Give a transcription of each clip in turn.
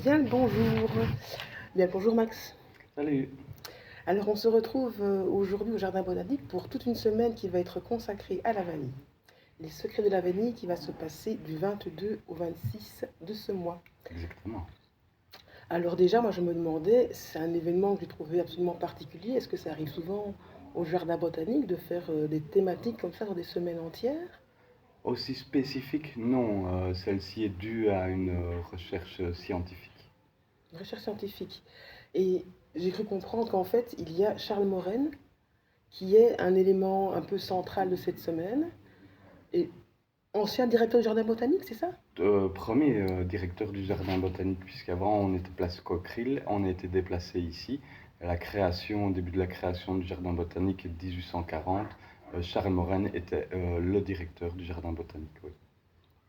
Bien le bonjour. Bien le bonjour Max. Salut. Alors on se retrouve aujourd'hui au Jardin Botanique pour toute une semaine qui va être consacrée à la vanille. Les secrets de la vanille qui va se passer du 22 au 26 de ce mois. Exactement. Alors déjà, moi je me demandais, c'est un événement que j'ai trouvé absolument particulier. Est-ce que ça arrive souvent au Jardin Botanique de faire des thématiques comme ça sur des semaines entières? Aussi spécifique, non. Celle-ci est due à une recherche scientifique. Une recherche scientifique. Et j'ai cru comprendre qu'en fait, il y a Charles Moren qui est un élément un peu central de cette semaine. Et ancien directeur du jardin botanique, c'est ça? Premier directeur du jardin botanique, puisqu'avant on était place Coqueril, on a été déplacé ici. Au début de la création du jardin botanique 1840, Charles Morin était le directeur du jardin botanique. Oui.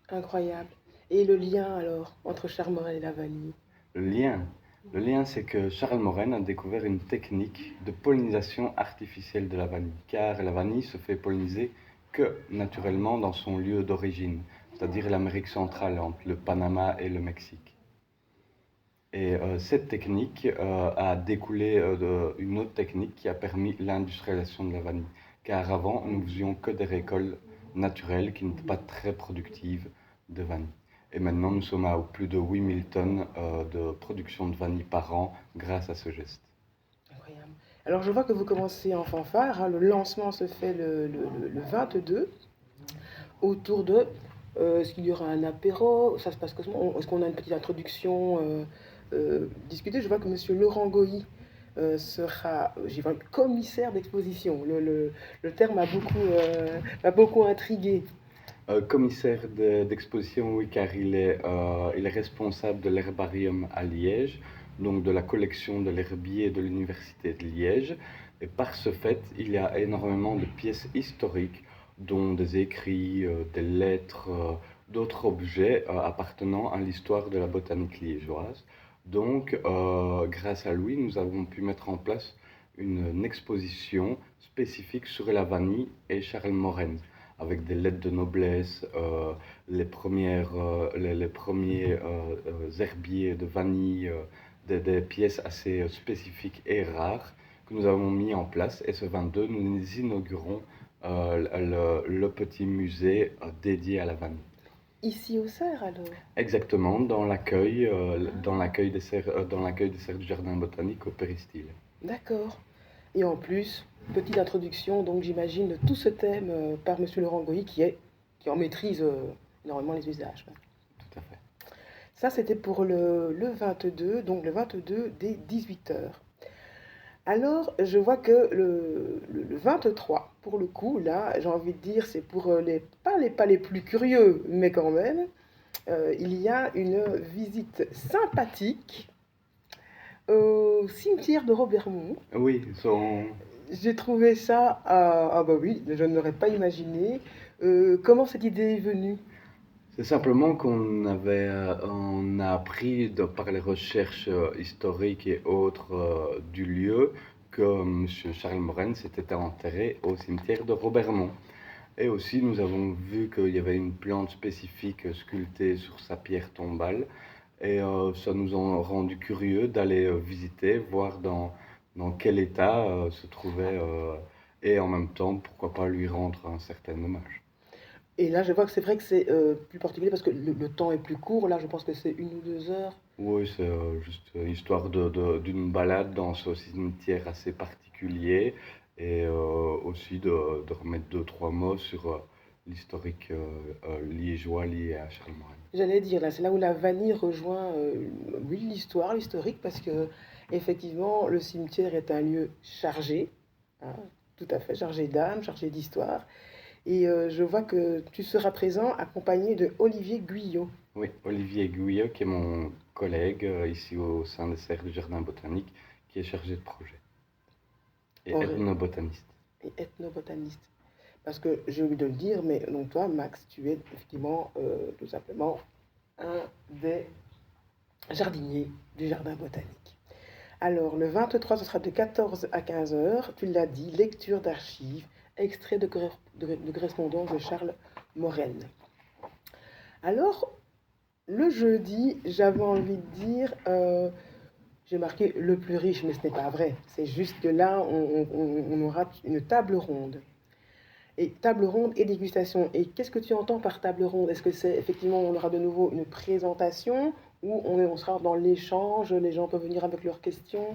Incroyable. Et le lien alors entre Charmorel et la vanille? Le lien, le lien, c'est que Charles Morin a découvert une technique de pollinisation artificielle de la vanille, car la vanille se fait polliniser que naturellement dans son lieu d'origine, c'est-à-dire l'Amérique centrale, entre le Panama et le Mexique. Et cette technique a découlé d'une autre technique qui a permis l'industrialisation de la vanille. Car avant, nous faisions que des récoltes naturelles qui n'étaient pas très productives de vanille. Et maintenant, nous sommes à plus de 8000 tonnes de production de vanille par an grâce à ce geste. Incroyable. Alors je vois que vous commencez en fanfare, hein. Le lancement se fait le 22 autour de... est-ce qu'il y aura un apéro? Ça se passe comment? Est-ce qu'on a une petite introduction discutée? Je vois que Monsieur Laurent Goyi sera, j'ai vu, commissaire d'exposition. Le terme m'a beaucoup intrigué. Commissaire d'exposition, oui, car il est responsable de l'herbarium à Liège, donc de la collection de l'herbier de l'Université de Liège. Et par ce fait, il y a énormément de pièces historiques, dont des écrits, des lettres, d'autres objets appartenant à l'histoire de la botanique liégeoise. Donc, grâce à lui, nous avons pu mettre en place une exposition spécifique sur la vanille et Charles Moren avec des lettres de noblesse, les premiers herbiers de vanille, des pièces assez spécifiques et rares que nous avons mis en place. Et ce 22, nous inaugurons le petit musée dédié à la vanille. Ici au Cerf alors? Exactement, dans l'accueil des serres du jardin botanique au Péristyle. D'accord. Et en plus, petite introduction, donc j'imagine, de tout ce thème par Monsieur Laurent Goyi qui en maîtrise énormément les usages. Tout à fait. Ça, c'était pour le 22, donc le 22 dès 18 heures. Alors, je vois que le 23, pour le coup, là, j'ai envie de dire, c'est pour pas les plus curieux, mais quand même, il y a une visite sympathique au cimetière de Robermont. Oui, J'ai trouvé ça, ah bah oui, je ne l'aurais pas imaginé. Comment cette idée est venue? c'est simplement on a appris par les recherches historiques et autres du lieu que Monsieur Charles Morin s'était enterré au cimetière de Robermont. Et aussi, nous avons vu qu'il y avait une plante spécifique sculptée sur sa pierre tombale. Et ça nous a rendu curieux d'aller visiter, voir dans quel état se trouvait, et en même temps, pourquoi pas lui rendre un certain hommage. Et là, je vois que c'est vrai que c'est plus particulier parce que le temps est plus court. Là, je pense que c'est 1 ou 2 heures. Oui, c'est juste histoire d'une balade dans ce cimetière assez particulier et aussi de remettre deux, trois mots sur l'historique liégeois lié à Charles Morin. J'allais dire, là, c'est là où la vanille rejoint, oui, l'histoire, l'historique, parce que effectivement, le cimetière est un lieu chargé, hein, tout à fait, chargé d'âme, chargé d'histoire. Et je vois que tu seras présent accompagné de Olivier Guyot. Oui, Olivier Gouillot, qui est mon collègue ici au sein des serres du Jardin botanique, qui est chargé de projet et ethnobotaniste. Et ethnobotaniste. Parce que j'ai oublié de le dire, mais donc toi, Max, tu es effectivement tout simplement un des jardiniers du jardin botanique. Alors, le 23, ce sera de 14 à 15 heures. Tu l'as dit, lecture d'archives, extrait de correspondance de Charles Morel. Alors, Le jeudi, j'avais envie de dire, j'ai marqué le plus riche, mais ce n'est pas vrai. C'est juste que là, on aura une table ronde. Et table ronde et dégustation. Et qu'est-ce que tu entends par table ronde? Est-ce que c'est effectivement, on aura de nouveau une présentation ou on sera dans l'échange, les gens peuvent venir avec leurs questions?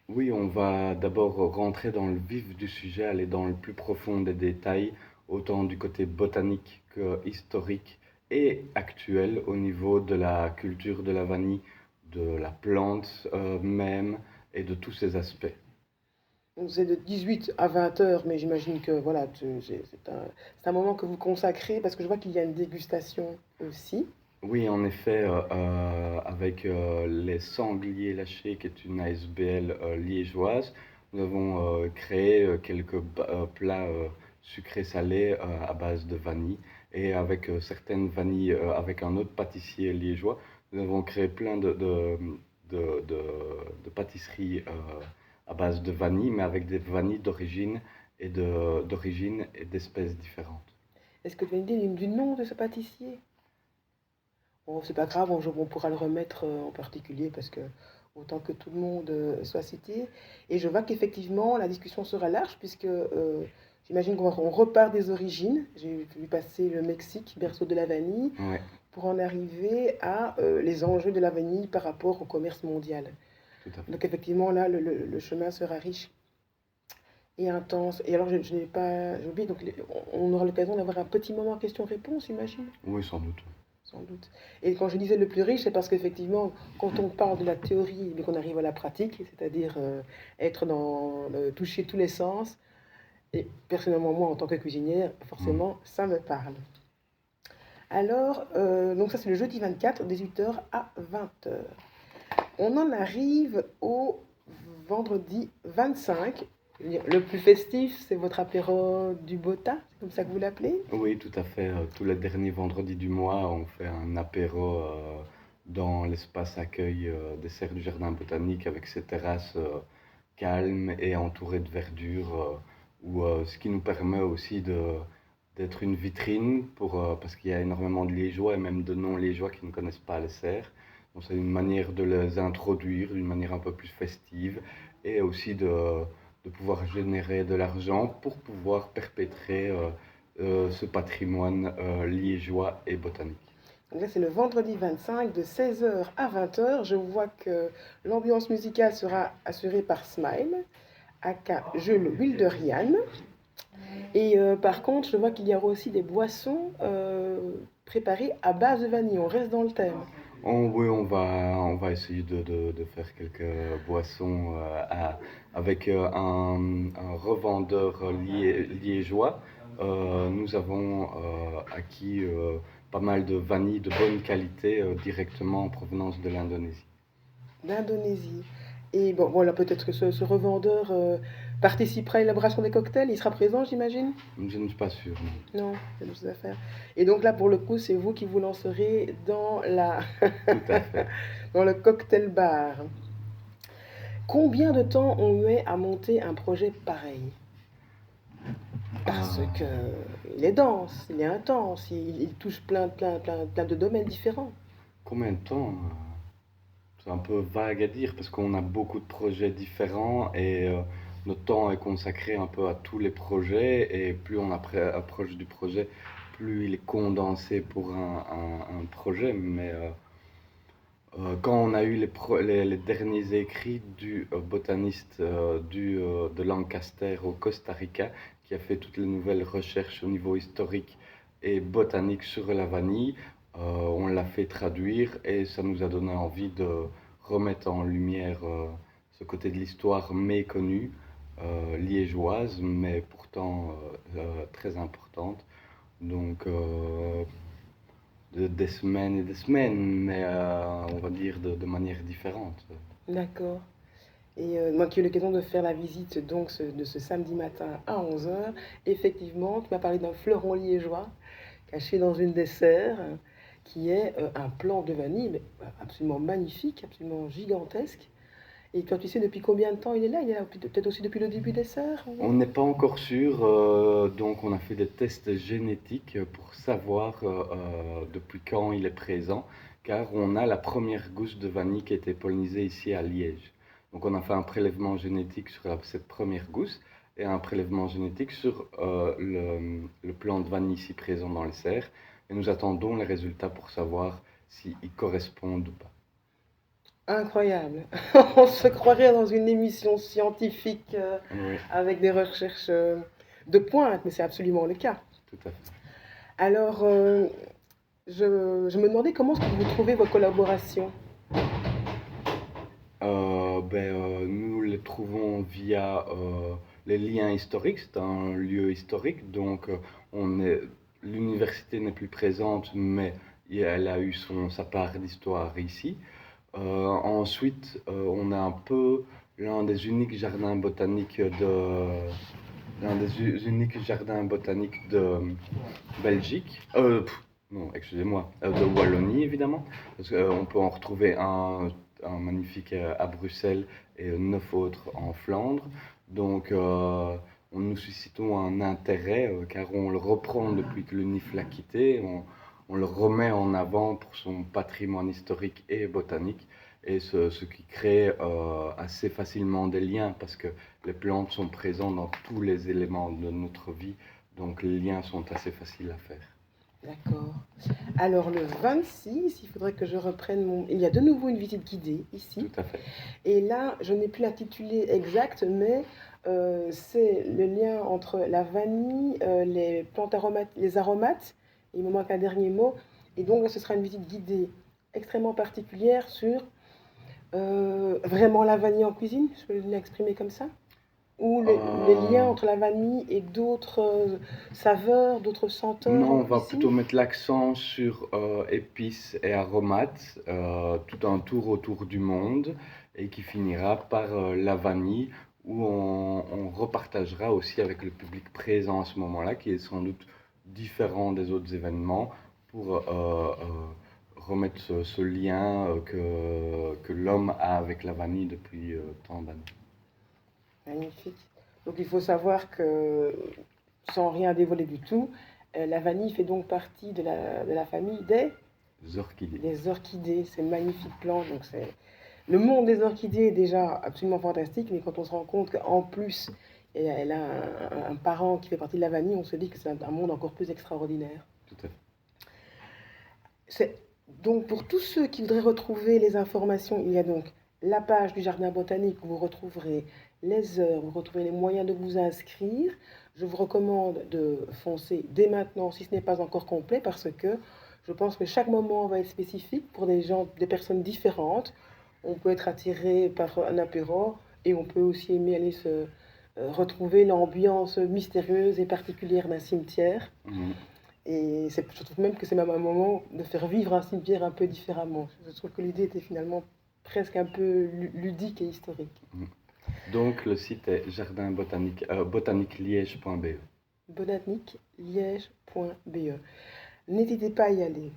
Oui, on va d'abord rentrer dans le vif du sujet, aller dans le plus profond des détails, autant du côté botanique que historique et actuel au niveau de la culture de la vanille, de la plante même et de tous ces aspects. Donc, c'est de 18 à 20 heures, mais j'imagine que voilà, c'est un moment que vous consacrez parce que je vois qu'il y a une dégustation aussi. Oui, en effet, avec les sangliers lâchés, qui est une ASBL liégeoise, nous avons créé quelques plats sucrés salés à base de vanille. Et avec certaines vanilles, avec un autre pâtissier liégeois, nous avons créé plein de pâtisseries à base de vanille, mais avec des vanilles d'origine et d'espèces différentes. Est-ce que tu as une idée du nom de ce pâtissier? Bon, c'est pas grave, on pourra le remettre en particulier parce que autant que tout le monde soit cité. Et je vois qu'effectivement, la discussion sera large puisque j'imagine qu'on repart des origines. J'ai vu passer le Mexique, berceau de la vanille, Ouais, pour en arriver à les enjeux de la vanille par rapport au commerce mondial. tout à fait. Donc effectivement, là, le chemin sera riche et intense. Et alors, je n'ai pas, j'ai oublié, donc on aura l'occasion d'avoir un petit moment question-réponse, j'imagine. Oui, sans doute. Sans doute. Et quand je disais le plus riche, c'est parce qu'effectivement, quand on parle de la théorie, mais qu'on arrive à la pratique, c'est-à-dire être dans toucher tous les sens, et personnellement, moi, en tant que cuisinière, Mm. forcément, ça me parle. Alors, donc ça, c'est le jeudi 24, 18 h à 20 h. On en arrive au vendredi 25. Le plus festif, c'est votre apéro du Bota, c'est comme ça que vous l'appelez? Oui, tout à fait. Tous les derniers vendredis du mois, on fait un apéro dans l'espace accueil des serres du Jardin botanique avec ses terrasses calmes et entourées de verdure, ce qui nous permet aussi d'être une vitrine parce qu'il y a énormément de Liégeois et même de non-Liégeois qui ne connaissent pas les serres. Donc c'est une manière de les introduire d'une manière un peu plus festive et aussi de pouvoir générer de l'argent pour pouvoir perpétrer ce patrimoine liégeois et botanique. Donc là, c'est le vendredi 25 de 16 h à 20 h. Je vois que l'ambiance musicale sera assurée par Smile, aka Jules Wilderian. Et par contre, je vois qu'il y aura aussi des boissons préparées à base de vanille. On reste dans le thème. Oui, on va essayer de faire quelques boissons avec un revendeur liégeois. Nous avons acquis pas mal de vanille de bonne qualité directement en provenance de l'Indonésie. D'Indonésie. Et bon, voilà, peut-être que ce revendeur participera à l'élaboration des cocktails. Il sera présent, j'imagine? Je ne suis pas sûr, non. Non, c'est d'autres affaires. Et donc là, pour le coup, c'est vous qui vous lancerez dans la Tout à fait. dans le cocktail bar. Combien de temps on met à monter un projet pareil? Parce Ah, que il est dense, il est intense, il touche plein de domaines différents. combien de temps? C'est un peu vague à dire parce qu'on a beaucoup de projets différents et notre temps est consacré un peu à tous les projets et plus on approche du projet, plus il est condensé pour un projet. Mais quand on a eu les derniers écrits du botaniste de Lancaster au Costa Rica, qui a fait toutes les nouvelles recherches au niveau historique et botanique sur la vanille, on l'a fait traduire et ça nous a donné envie de remettre en lumière ce côté de l'histoire méconnue, liégeoise, mais pourtant très importante. Donc, des semaines et des semaines, mais on va dire de manière différente. D'accord. Et moi qui ai eu l'occasion de faire la visite donc de ce samedi matin à 11 h, effectivement, tu m'as parlé d'un fleuron liégeois caché dans une des serres, qui est un plant de vanille mais absolument magnifique, absolument gigantesque. Et toi, tu sais depuis combien de temps il est là? Il est là peut-être aussi depuis le début des serres? On n'est pas encore sûr, donc on a fait des tests génétiques pour savoir depuis quand il est présent, car on a la première gousse de vanille qui a été pollinisée ici à Liège. Donc on a fait un prélèvement génétique sur cette première gousse et un prélèvement génétique sur le plant de vanille ici présent dans les serres. Et nous attendons les résultats pour savoir s'ils correspondent ou pas. Incroyable. On se croirait dans une émission scientifique Oui, avec des recherches de pointe, mais c'est absolument le cas. tout à fait. Alors, je me demandais comment est-ce que vous trouvez vos collaborations. Nous les trouvons via les liens historiques. C'est un lieu historique, donc l'université n'est plus présente, mais elle a eu sa part d'histoire ici. Ensuite, on a un peu l'un des uniques jardins botaniques de Belgique. Non, excusez-moi, de Wallonie évidemment, parce qu'on peut en retrouver un magnifique à Bruxelles et 9 autres en Flandre. Donc, nous suscitons un intérêt car on le reprend depuis que l'UNIF l'a quitté. On le remet en avant pour son patrimoine historique et botanique, et ce qui crée assez facilement des liens parce que les plantes sont présentes dans tous les éléments de notre vie, donc les liens sont assez faciles à faire. D'accord. Alors, le 26, il faudrait que je reprenne mon... Il y a de nouveau une visite guidée ici. Tout à fait. Et là, je n'ai plus l'intitulé exact, mais c'est le lien entre la vanille, les plantes aromates, les aromates. Il me manque un dernier mot. Et donc, là, ce sera une visite guidée extrêmement particulière sur vraiment la vanille en cuisine, je peux l'exprimer comme ça, ou les liens entre la vanille et d'autres saveurs, d'autres senteurs Non, en on va cuisine. plutôt mettre l'accent sur épices et aromates, tout un tour autour du monde, et qui finira par la vanille, où on repartagera aussi avec le public présent à ce moment-là, qui est sans doute différent des autres événements, pour remettre ce lien que l'homme a avec la vanille depuis tant d'années. Magnifique. Donc il faut savoir que, sans rien dévoiler du tout, la vanille fait donc partie de la famille Orchidées. des orchidées. C'est une magnifique plante. Donc le monde des orchidées est déjà absolument fantastique, mais quand on se rend compte qu'en plus, elle a un parent qui fait partie de la vanille, on se dit que c'est un monde encore plus extraordinaire. Tout à fait. Donc pour tous ceux qui voudraient retrouver les informations, il y a donc la page du jardin botanique où vous retrouverez les heures, vous retrouverez les moyens de vous inscrire. Je vous recommande de foncer dès maintenant si ce n'est pas encore complet parce que je pense que chaque moment va être spécifique pour des personnes différentes. On peut être attiré par un apéro et on peut aussi aimer aller se retrouver l'ambiance mystérieuse et particulière d'un cimetière. Mmh. Et je trouve même que c'est même un moment de faire vivre un cimetière un peu différemment. Je trouve que l'idée était finalement presque un peu ludique et historique. Donc le site est botaniqueliège.be. Botaniqueliège.be. N'hésitez pas à y aller.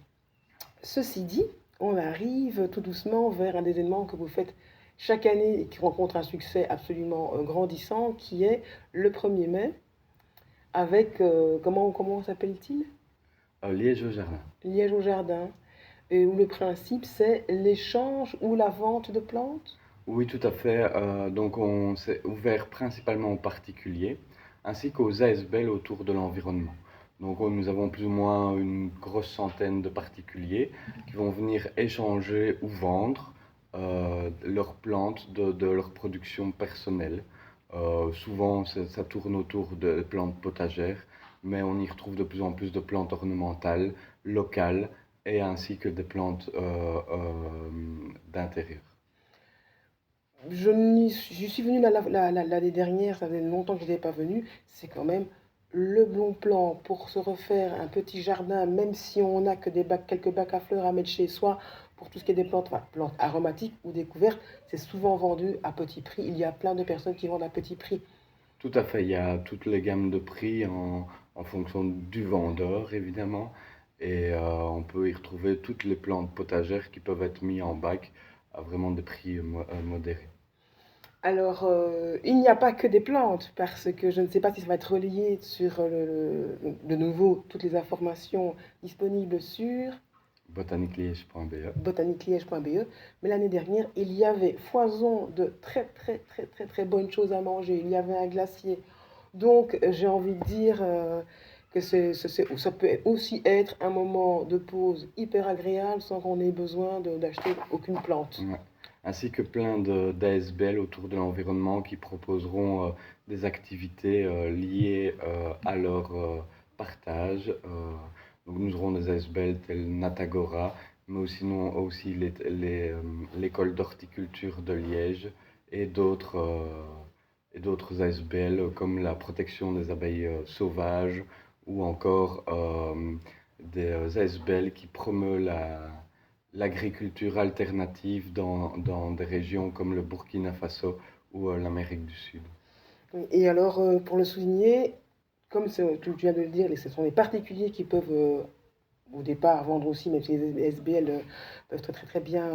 Ceci dit, on arrive tout doucement vers un des événements que vous faites chaque année et qui rencontre un succès absolument grandissant, qui est le 1er mai, avec, comment s'appelle-t-il? Liège au jardin. Liège au jardin, où le principe c'est l'échange ou la vente de plantes. Oui, tout à fait. Donc on s'est ouvert principalement aux particuliers ainsi qu'aux ASBL autour de l'environnement. Donc nous avons plus ou moins une grosse centaine de particuliers qui vont venir échanger ou vendre leurs plantes de leur production personnelle. Souvent ça tourne autour de plantes potagères, mais on y retrouve de plus en plus de plantes ornementales, locales, et ainsi que des plantes d'intérieur. J'y suis venue l'année dernière, ça faisait longtemps que je n'étais pas venue. C'est quand même le bon plan pour se refaire un petit jardin, même si on n'a que quelques bacs à fleurs à mettre chez soi, pour tout ce qui est des plantes, enfin, plantes aromatiques ou découvertes, c'est souvent vendu à petit prix. Il y a plein de personnes qui vendent à petit prix. Tout à fait, il y a toutes les gammes de prix en fonction du vendeur, évidemment. Et on peut y retrouver toutes les plantes potagères qui peuvent être mises en bac à vraiment des prix modérés. Alors, il n'y a pas que des plantes, parce que je ne sais pas si ça va être relié sur de nouveau toutes les informations disponibles sur botaniqueliège.be. botaniqueliège.be, mais l'année dernière, il y avait foison de très très très très très bonnes choses à manger. Il y avait un glacier. Donc, j'ai envie de dire que ça peut aussi être un moment de pause hyper agréable sans qu'on ait besoin d'acheter aucune plante. Ouais. Ainsi que plein d'ASBL autour de l'environnement qui proposeront des activités liées à leur partage. Donc nous aurons des ASBL tels Natagora, mais aussi, aussi l'école d'horticulture de Liège et d'autres ASBL comme la protection des abeilles sauvages ou encore des ASBL qui promeuvent l'agriculture alternative dans des régions comme le Burkina Faso ou l'Amérique du Sud. Et alors, pour le souligner, comme tu viens de le dire, ce sont les particuliers qui peuvent au départ vendre aussi, même si les SBL peuvent très très très bien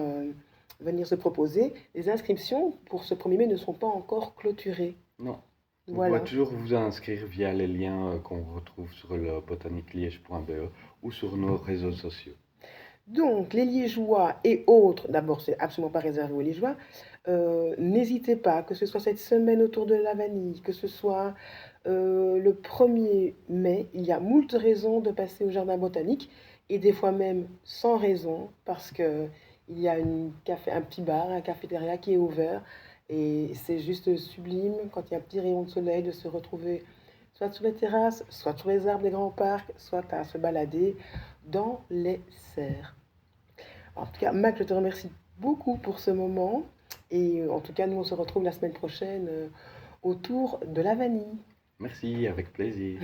venir se proposer. Les inscriptions pour ce 1er mai ne sont pas encore clôturées. Non. Vous Voilà. pouvez toujours vous inscrire via les liens qu'on retrouve sur le botaniqueliège.be ou sur nos réseaux sociaux. Donc, les Liégeois et autres, d'abord, c'est absolument pas réservé aux Liégeois, n'hésitez pas, que ce soit cette semaine autour de la vanille, que ce soit le 1er mai, il y a moult raisons de passer au jardin botanique, et des fois même sans raison, parce qu'il y a un petit bar, un cafétéria qui est ouvert, et c'est juste sublime, quand il y a un petit rayon de soleil, de se retrouver soit sur les terrasses, soit sur les arbres des grands parcs, soit à se balader dans les serres. En tout cas, Mac, je te remercie beaucoup pour ce moment. Et en tout cas, nous, on se retrouve la semaine prochaine autour de la vanille. Merci, avec plaisir.